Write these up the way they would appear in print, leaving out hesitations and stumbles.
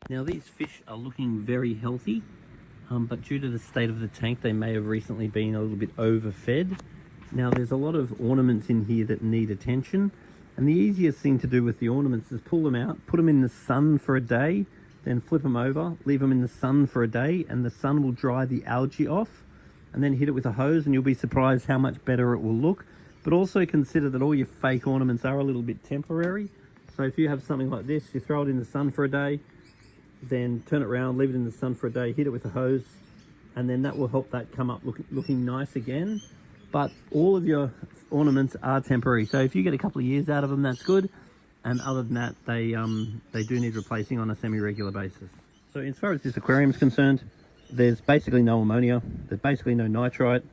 Now these fish are looking very healthy, but due to the state of the tank, they may have recently been a little bit overfed. Now there's a lot of ornaments in here that need attention, and the easiest thing to do with the ornaments is pull them out, put them in the sun for a day, then flip them over, leave them in the sun for a day, and the sun will dry the algae off, and then hit it with a hose, and you'll be surprised how much better it will look. But also consider that all your fake ornaments are a little bit temporary. So if you have something like this, you throw it in the sun for a day, then turn it around, leave it in the sun for a day, hit it with a hose, and then that will help that come up looking nice again. But all of your ornaments are temporary, so if you get a couple of years out of them, that's good. And other than that, they do need replacing on a semi-regular basis. So as far as this aquarium is concerned, there's basically no ammonia, there's basically no nitrite,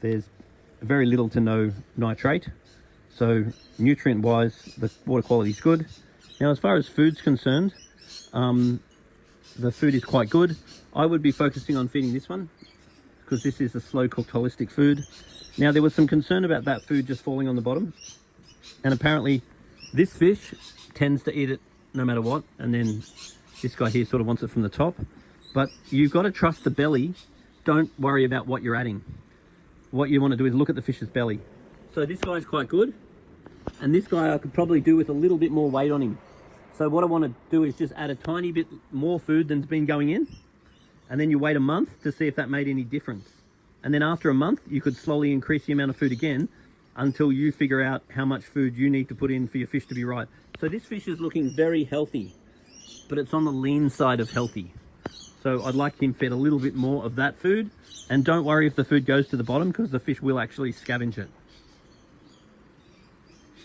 there's very little to no nitrate. So nutrient-wise, the water quality is good. Now, as far as food's concerned, the food is quite good. I would be focusing on feeding this one, because this is a slow-cooked holistic food. Now, there was some concern about that food just falling on the bottom, and apparently this fish tends to eat it no matter what, and then this guy here sort of wants it from the top. But you've got to trust the belly. Don't worry about what you're adding. What you want to do is look at the fish's belly. So this guy's quite good, and this guy I could probably do with a little bit more weight on him. So what I want to do is just add a tiny bit more food than's been going in, and then you wait a month to see if that made any difference. And then after a month, you could slowly increase the amount of food again until you figure out how much food you need to put in for your fish to be right. So this fish is looking very healthy, but it's on the lean side of healthy. So I'd like him fed a little bit more of that food, and don't worry if the food goes to the bottom, because the fish will actually scavenge it.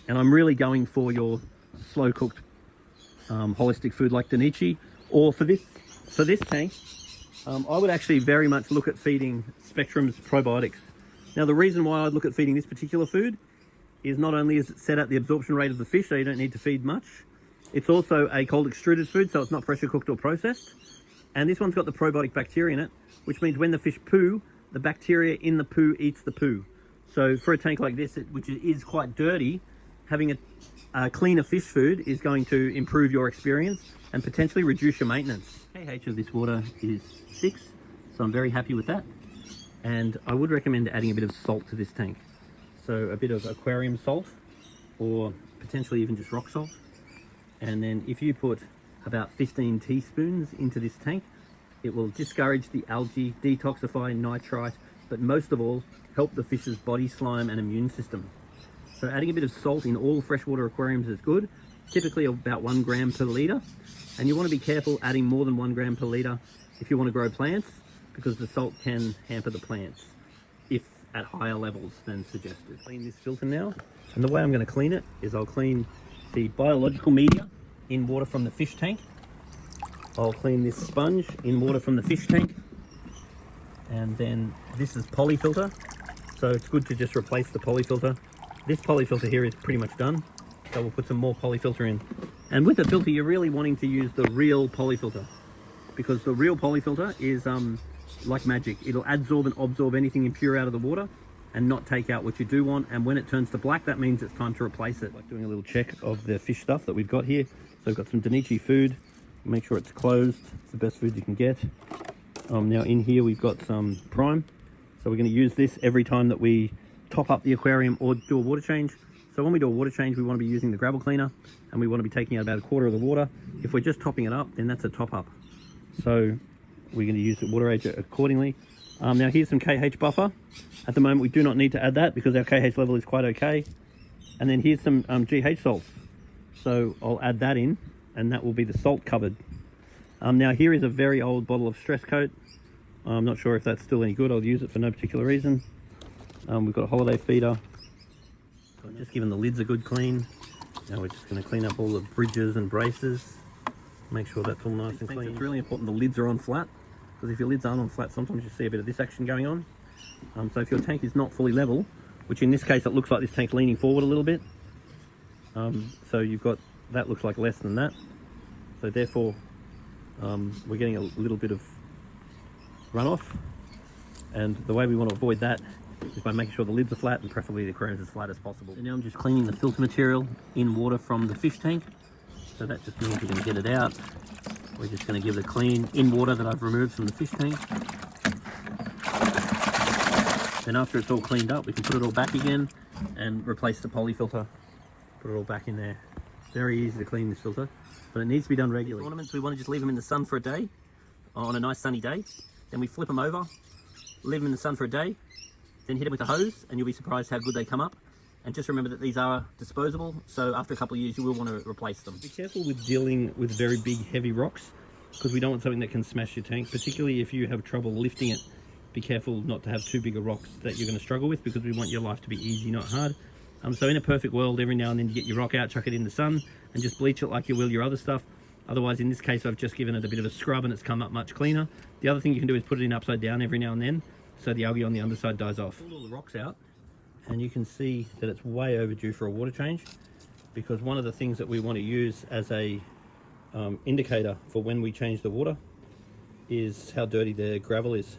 And I'm really going for your slow cooked holistic food like Danichi, or for this tank, I would actually very much look at feeding Spectrum's probiotics. Now, the reason why I'd look at feeding this particular food is not only is it set at the absorption rate of the fish, so you don't need to feed much, it's also a cold extruded food, so it's not pressure cooked or processed. And this one's got the probiotic bacteria in it, which means when the fish poo, the bacteria in the poo eats the poo. So for a tank like this, which is quite dirty, having a cleaner fish food is going to improve your experience and potentially reduce your maintenance. pH of this water is 6, so I'm very happy with that. And I would recommend adding a bit of salt to this tank. So a bit of aquarium salt, or potentially even just rock salt. And then if you put about 15 teaspoons into this tank, it will discourage the algae, detoxify nitrite, but most of all, help the fish's body slime and immune system. So adding a bit of salt in all freshwater aquariums is good, typically about 1 gram per litre. And you want to be careful adding more than 1 gram per litre if you want to grow plants, because the salt can hamper the plants if at higher levels than suggested. Clean this filter now, and the way I'm going to clean it is I'll clean the biological media in water from the fish tank. I'll clean this sponge in water from the fish tank, and then this is polyfilter, so it's good to just replace the polyfilter. This polyfilter here is pretty much done, so we'll put some more polyfilter in. And with a filter, you're really wanting to use the real polyfilter, because the real polyfilter is like magic. It'll adsorb and absorb anything impure out of the water and not take out what you do want. And when it turns to black, that means it's time to replace it. Like doing a little check of the fish stuff that we've got here. So we've got some Danichi food. Make sure it's closed. It's the best food you can get. Now in here we've got some prime. So we're going to use this every time that we top up the aquarium or do a water change. So when we do a water change, we want to be using the gravel cleaner, and we want to be taking out about 1/4 of the water. If we're just topping it up, then that's a top up. So we're going to use the water age accordingly. Now here's some KH buffer. At the moment we do not need to add that because our KH level is quite okay. And then here's some GH salts. So I'll add that in, and that will be the salt cupboard. Now here is a very old bottle of stress coat. I'm not sure if that's still any good. I'll use it for no particular reason. We've got a holiday feeder. So I've just given the lids a good clean. Now we're just going to clean up all the bridges and braces. Make sure that's all nice and clean. It's really important the lids are on flat, because if your lids aren't on flat, sometimes you see a bit of this action going on. So if your tank is not fully level, which in this case it looks like this tank's leaning forward a little bit, so you've got, that looks like less than that. So therefore we're getting a little bit of runoff, and the way we want to avoid that is by making sure the lids are flat, and preferably the aquarium is as flat as possible. So now I'm just cleaning the filter material in water from the fish tank. So that just means we're going to get it out, We're just going to give it a clean in water that I've removed from the fish tank. Then after it's all cleaned up, we can put it all back again and replace the poly filter. Put it all back in there. Very easy to clean this filter, but it needs to be done regularly. Ornaments, we want to just leave them in the sun for a day, on a nice sunny day. Then we flip them over, leave them in the sun for a day, then hit them with a hose, and you'll be surprised how good they come up. And just remember that these are disposable, so after a couple of years you will want to replace them. Be careful with dealing with very big heavy rocks, because we don't want something that can smash your tank, particularly if you have trouble lifting it. Be careful not to have too big of rocks that you're going to struggle with, because we want your life to be easy, not hard. So in a perfect world, every now and then you get your rock out, chuck it in the sun, and just bleach it like you will your other stuff. Otherwise, in this case, I've just given it a bit of a scrub and it's come up much cleaner. The other thing you can do is put it in upside down every now and then, so the algae on the underside dies off. Pull all the rocks out, and you can see that it's way overdue for a water change, because one of the things that we want to use as a indicator for when we change the water is how dirty the gravel is.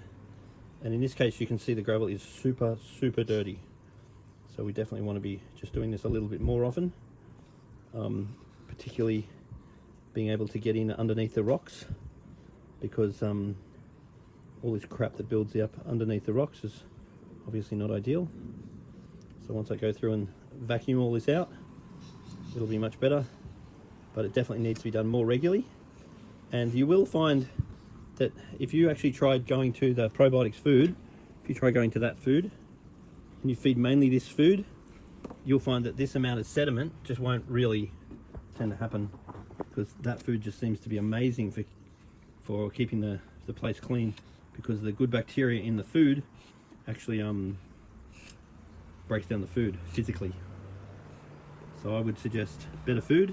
And in this case, you can see the gravel is super dirty. So we definitely want to be just doing this a little bit more often, particularly being able to get in underneath the rocks, because all this crap that builds up underneath the rocks is obviously not ideal. So once I go through and vacuum all this out, it'll be much better, but it definitely needs to be done more regularly. And you will find that if you actually tried going to the probiotics food, if you try going to that food and you feed mainly this food, you'll find that this amount of sediment just won't really tend to happen, because that food just seems to be amazing for keeping the place clean, because the good bacteria in the food actually breaks down the food physically. So I would suggest better food,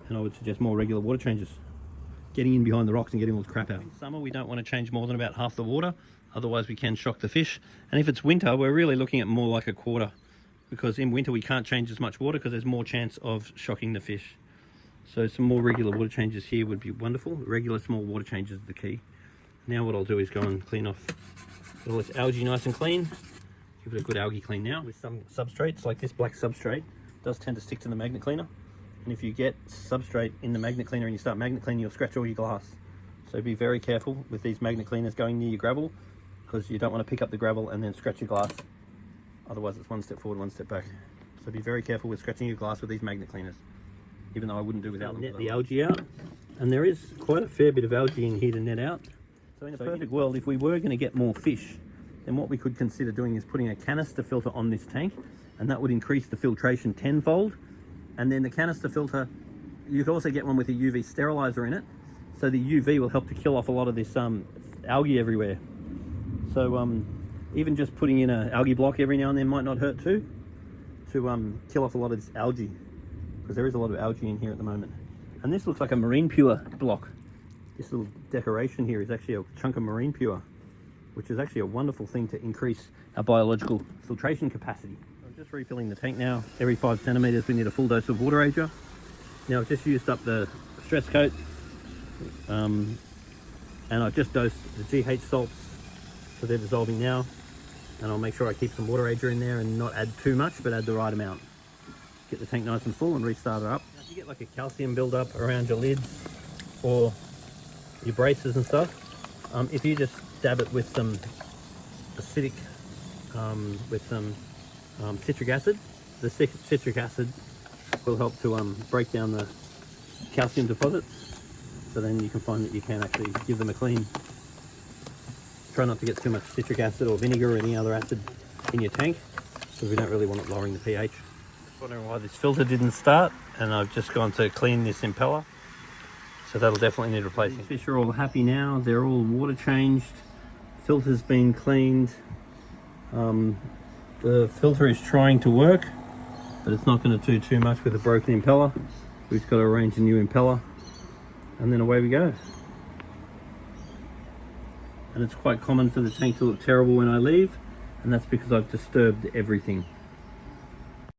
and I would suggest more regular water changes, getting in behind the rocks and getting all the crap out. In summer, we don't want to change more than about half the water, otherwise we can shock the fish. And if it's winter, we're really looking at more like a quarter, because in winter we can't change as much water because there's more chance of shocking the fish. So some more regular water changes here would be wonderful. Regular small water changes are the key. Now what I'll do is go and clean off all this algae nice and clean. Give it a good algae clean now. With some substrates, like this black substrate, does tend to stick to the magnet cleaner. And if you get substrate in the magnet cleaner and you start magnet cleaning, you'll scratch all your glass. So be very careful with these magnet cleaners going near your gravel, because you don't want to pick up the gravel and then scratch your glass. Otherwise it's one step forward, one step back. So be very careful with scratching your glass with these magnet cleaners, even though I wouldn't do without them. Net the algae out, and there is quite a fair bit of algae in here to net out. So in a perfect world, if we were going to get more fish, then what we could consider doing is putting a canister filter on this tank, and that would increase the filtration tenfold. And then the canister filter, you could also get one with a UV sterilizer in it, so the UV will help to kill off a lot of this algae everywhere. So even just putting in an algae block every now and then might not hurt too, to kill off a lot of this algae, because there is a lot of algae in here at the moment. And this looks like a marine pure block. This little decoration here is actually a chunk of marine pure, which is actually a wonderful thing to increase our biological filtration capacity. I'm just refilling the tank now. Every 5 centimeters we need a full dose of water ager. Now I've just used up the stress coat, and I've just dosed the GH salts, so they're dissolving now. And I'll make sure I keep some water ager in there and not add too much, but add the right amount. Get the tank nice and full and restart it up. Now, if you get like a calcium buildup around your lids or your braces and stuff, if you just dab it with some acidic, with some citric acid, the citric acid will help to break down the calcium deposits. So then you can find that you can actually give them a clean. Try not to get too much citric acid or vinegar or any other acid in your tank, because we don't really want it lowering the pH. Just wondering why this filter didn't start, and I've just gone to clean this impeller. So that'll definitely need replacing. These fish are all happy now. They're all water changed. Filter's been cleaned. The filter is trying to work, but it's not going to do too much with a broken impeller. We've got to arrange a new impeller, and then away we go. And it's quite common for the tank to look terrible when I leave, and that's because I've disturbed everything.